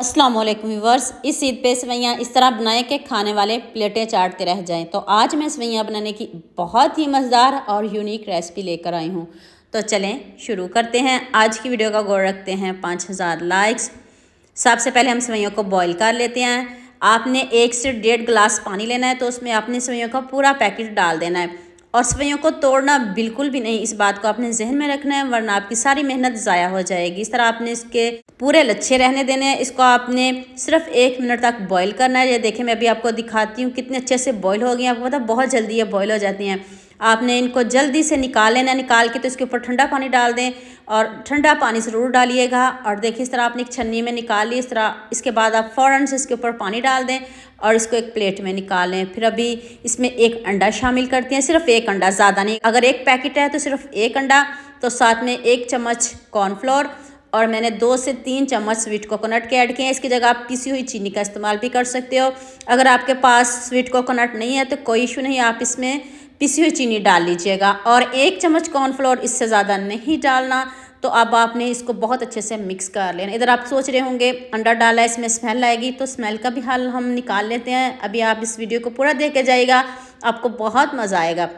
अस्सलाम वालेकुम व्यूअर्स। इस ईद पे सेवइयाँ इस तरह बनाएं कि खाने वाले प्लेटें चाटते रह जाएं। तो आज मैं सेवइयाँ बनाने की बहुत ही मज़ेदार और यूनिक रेसिपी लेकर आई हूँ। तो चलें शुरू करते हैं। आज की वीडियो का गोल रखते हैं 5000 लाइक्स। सबसे पहले हम सेवइयों को बॉईल कर लेते हैं। आपने 1 से 1.5 गिलास पानी लेना है, तो उसमें आपने सेवइयों का पूरा पैकेट डाल देना है और सेवइयों को तोड़ना बिल्कुल भी नहीं। इस बात को आपने जहन में रखना है, वरना आपकी सारी मेहनत ज़ाया हो जाएगी। इस तरह आपने इसके पूरे लच्छे रहने देने हैं। इसको आपने सिर्फ 1 मिनट तक बॉईल करना है। ये देखिए, मैं अभी आपको दिखाती हूँ कितने अच्छे से बॉईल हो गई हैं। आपको पता बहुत जल्दी ये बॉईल हो जाती हैं। आपने इनको जल्दी से निकाल लेना है। निकाल के तो इसके ऊपर ठंडा पानी डाल दें और ठंडा पानी ज़रूर डालिएगा। और देखिए, इस तरह आपने एक छन्नी में निकाल ली। इस तरह इसके बाद आप फ़ौरन से इसके ऊपर पानी डाल दें और इसको एक प्लेट में निकाल लें। फिर अभी इसमें 1 अंडा शामिल करते हैं, सिर्फ 1 अंडा, ज़्यादा नहीं। अगर 1 पैकेट है तो सिर्फ 1 अंडा। तो साथ में 1 चम्मच कॉर्नफ्लोर और मैंने 2 से 3 चम्मच स्वीट कोकोनट के ऐड किए हैं। इसकी जगह आप पिसी हुई चीनी का इस्तेमाल भी कर सकते हो। अगर आपके पास स्वीट कोकोनट नहीं है तो कोई इशू नहीं, आप इसमें पिसी हुई चीनी डाल लीजिएगा। और 1 चम्मच कॉर्नफ्लोर, इससे ज़्यादा नहीं डालना। तो अब आपने इसको बहुत अच्छे से मिक्स कर लेना। इधर आप सोच रहे होंगे अंडा डाला है, इसमें स्मेल आएगी, तो स्मेल का भी हल हम निकाल लेते हैं। अभी आप इस वीडियो को पूरा देख के जाइएगा, आपको बहुत मज़ा आएगा।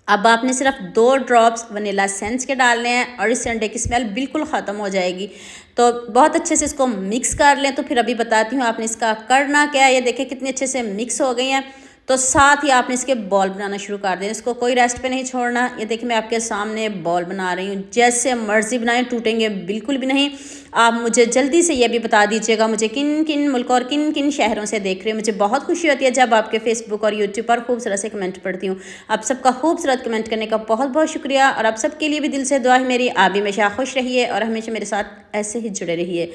अब आपने सिर्फ 2 ड्रॉप्स वनीला एसेंस के डालने हैं और इस अंडे की स्मेल बिल्कुल ख़त्म हो जाएगी। तो बहुत अच्छे से इसको मिक्स कर लें। तो फिर अभी बताती हूँ आपने इसका करना क्या है। ये देखिए कितने अच्छे से मिक्स हो गई हैं। तो साथ ही आपने इसके बॉल बनाना शुरू कर दें। इसको कोई रेस्ट पे नहीं छोड़ना। ये देखिए, मैं आपके सामने बॉल बना रही हूँ। जैसे मर्जी बनाएं, टूटेंगे बिल्कुल भी नहीं। आप मुझे जल्दी से ये भी बता दीजिएगा मुझे किन किन मुल्क और किन किन शहरों से देख रहे हो। मुझे बहुत खुशी होती है जब आपके फेसबुक और यूट्यूब पर खूबसूरत से कमेंट पढ़ती हूँ। आप सबका खूबसूरत कमेंट करने का बहुत बहुत शुक्रिया। और आप सबके लिए भी दिल से दुआ है मेरी। आप भी हमेशा खुश रहिए और हमेशा मेरे साथ ऐसे ही जुड़े रहिए।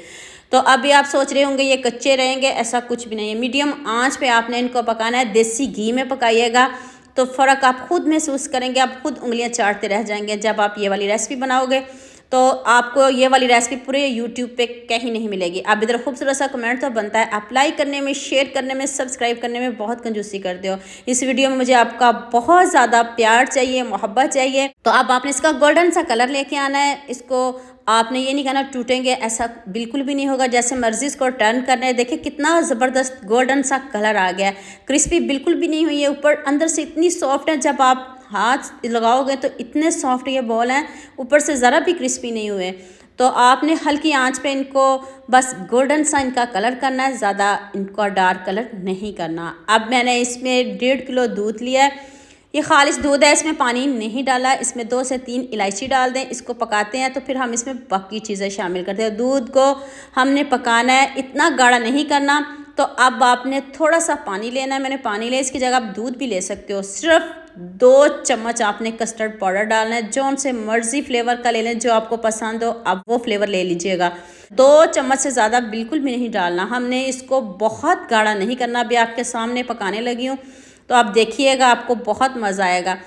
तो अभी आप सोच रहे होंगे ये कच्चे रहेंगे, ऐसा कुछ भी नहीं है। मीडियम आंच पे आपने इनको पकाना है। देसी घी में पकाइएगा तो फ़र्क आप खुद महसूस करेंगे। आप खुद उंगलियां चाटते रह जाएंगे जब आप ये वाली रेसिपी बनाओगे। तो आपको ये वाली रेसिपी पूरे यूट्यूब पे कहीं नहीं मिलेगी। अब इधर खूबसूरत सा कमेंट तो बनता है, आप लाइक करने में, शेयर करने में, सब्सक्राइब करने में बहुत कंजूसी करते हो। इस वीडियो में मुझे आपका बहुत ज़्यादा प्यार चाहिए, मोहब्बत चाहिए। तो अब आपने इसका गोल्डन सा कलर लेके आना है। इसको आपने ये नहीं कहना टूटेंगे, ऐसा बिल्कुल भी नहीं होगा। जैसे मर्जी इसको टर्न करना है। देखिए कितना ज़बरदस्त गोल्डन सा कलर आ गया है। क्रिस्पी बिल्कुल भी नहीं हुई है, ऊपर अंदर से इतनी सॉफ्ट है। जब आप हाथ लगाओगे तो इतने सॉफ्ट ये बॉल हैं, ऊपर से ज़रा भी क्रिस्पी नहीं हुए। तो आपने हल्की आंच पे इनको बस गोल्डन सा इनका कलर करना है, ज़्यादा इनका डार्क कलर नहीं करना। अब मैंने इसमें 1.5 किलो दूध लिया है। ये खालिश दूध है, इसमें पानी नहीं डाला। इसमें 2 से 3 इलायची डाल दें। इसको पकाते हैं तो फिर हम इसमें बाकी चीज़ें शामिल करते हैं। दूध को हमने पकाना है, इतना गाढ़ा नहीं करना। तो अब आपने थोड़ा सा पानी लेना है। मैंने पानी लिया, इसकी जगह आप दूध भी ले सकते हो। सिर्फ 2 चम्मच आपने कस्टर्ड पाउडर डालना है। जो उनसे मर्जी फ्लेवर का ले लें, जो आपको पसंद हो आप वो फ्लेवर ले लीजिएगा। 2 चम्मच से ज़्यादा बिल्कुल भी नहीं डालना। हमने इसको बहुत गाढ़ा नहीं करना। अभी आपके सामने पकाने लगी हूँ, तो आप देखिएगा, आपको बहुत मज़ा आएगा।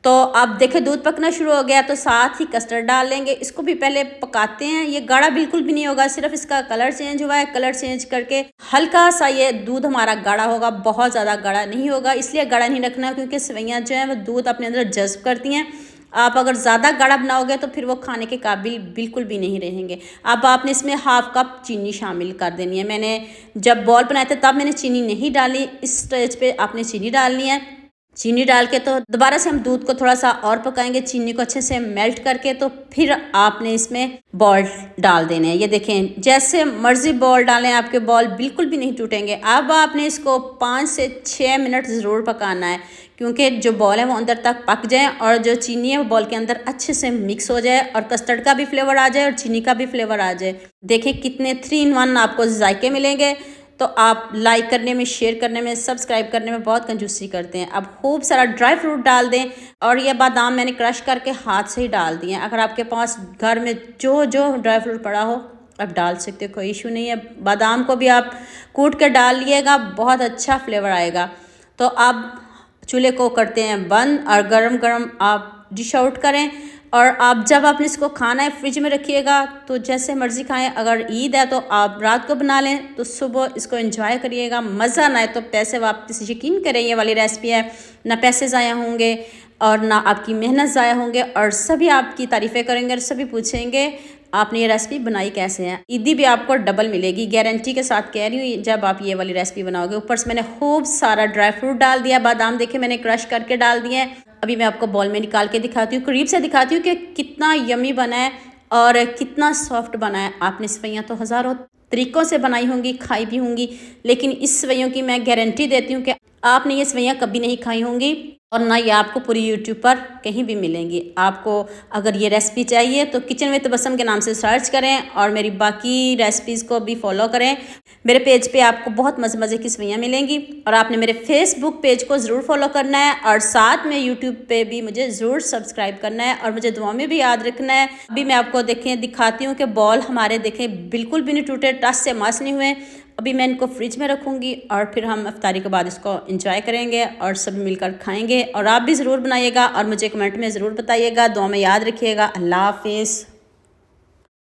तो अब देखिए दूध पकना शुरू हो गया, तो साथ ही कस्टर्ड डाल लेंगे। इसको भी पहले पकाते हैं। ये गाढ़ा बिल्कुल भी नहीं होगा, सिर्फ इसका कलर चेंज हुआ है। कलर चेंज करके हल्का सा ये दूध हमारा गाढ़ा होगा, बहुत ज़्यादा गाढ़ा नहीं होगा। इसलिए गाढ़ा नहीं रखना क्योंकि सेवइयाँ जो हैं वो दूध अपने अंदर जज्ब करती हैं। आप अगर ज़्यादा गाढ़ा बनाओगे तो फिर वो खाने के काबिल बिल्कुल भी नहीं रहेंगे। अब आपने इसमें 1/2 कप चीनी शामिल कर देनी है। मैंने जब बॉल बनाए थे तब मैंने चीनी नहीं डाली। इस स्टेज पे आपने चीनी डालनी है। चीनी डाल के तो दोबारा से हम दूध को थोड़ा सा और पकाएंगे, चीनी को अच्छे से मेल्ट करके। तो फिर आपने इसमें बॉल डाल देने हैं। ये देखें, जैसे मर्जी बॉल डालें, आपके बॉल बिल्कुल भी नहीं टूटेंगे। अब आपने इसको 5 से 6 मिनट ज़रूर पकाना है, क्योंकि जो बॉल है वो अंदर तक पक जाए और जो चीनी है वो बॉल के अंदर अच्छे से मिक्स हो जाए और कस्टर्ड का भी फ्लेवर आ जाए और चीनी का भी फ्लेवर आ जाए। देखिए कितने 3 in 1 आपको जायके मिलेंगे। तो आप लाइक करने में, शेयर करने में, सब्सक्राइब करने में बहुत कंजूसी करते हैं। अब खूब सारा ड्राई फ्रूट डाल दें और ये बादाम मैंने क्रश करके हाथ से ही डाल दिए हैं। अगर आपके पास घर में जो जो ड्राई फ्रूट पड़ा हो आप डाल सकते हो, कोई इशू नहीं है। बादाम को भी आप कूट कर डाल लिएगा, बहुत अच्छा फ्लेवर आएगा। तो अब चूल्हे को करते हैं बंद और गरम गरम आप डिश आउट करें। और आप जब आपने इसको खाना है फ्रिज में रखिएगा, तो जैसे मर्ज़ी खाएं। अगर ईद है तो आप रात को बना लें, तो सुबह इसको एंजॉय करिएगा। मज़ा ना आए तो पैसे वापस। यकीन करें ये वाली रेसिपी है, ना पैसे ज़ाया होंगे और ना आपकी मेहनत ज़ाया होंगे और सभी आपकी तारीफ़ें करेंगे और सभी पूछेंगे आपने ये रेसिपी बनाई कैसे है। ईदी भी आपको डबल मिलेगी, गारंटी के साथ कह रही हूँ। जब आप ये वाली रेसिपी बनाओगे, ऊपर से मैंने खूब सारा ड्राई फ्रूट डाल दिया, बादाम देखे मैंने क्रश करके डाल दिए हैं। अभी मैं आपको बॉल में निकाल के दिखाती हूँ, करीब से दिखाती हूँ कि कितना यमी बना है और कितना सॉफ्ट बना है। आपने सेवइयाँ तो हज़ारों तरीक़ों से बनाई होंगी, खाई भी होंगी, लेकिन इस सेवइयों की मैं गारंटी देती हूँ कि आपने ये सेवइयाँ कभी नहीं खाई होंगी और ना ये आपको पूरी यूट्यूब पर कहीं भी मिलेंगी। आपको अगर ये रेसिपी चाहिए तो किचन विद बसम के नाम से सर्च करें और मेरी बाकी रेसिपीज़ को भी फॉलो करें। मेरे पेज पे आपको बहुत मज़े मज़े की सेवइयाँ मिलेंगी और आपने मेरे फेसबुक पेज को ज़रूर फॉलो करना है और साथ में यूट्यूब पे भी मुझे ज़रूर सब्सक्राइब करना है और मुझे दुआ में भी याद रखना है। अभी मैं आपको दिखाती हूँ कि बॉल हमारे देखें बिल्कुल भी नहीं टूटे, टस से मस नहीं हुए। अभी मैं इनको फ्रिज में रखूँगी और फिर हम इफ्तारी के बाद इसको एंजॉय करेंगे और सब मिलकर खाएंगे। और आप भी ज़रूर बनाइएगा और मुझे कमेंट में ज़रूर बताइएगा। दुआ में याद रखिएगा। अल्लाह हाफिज़।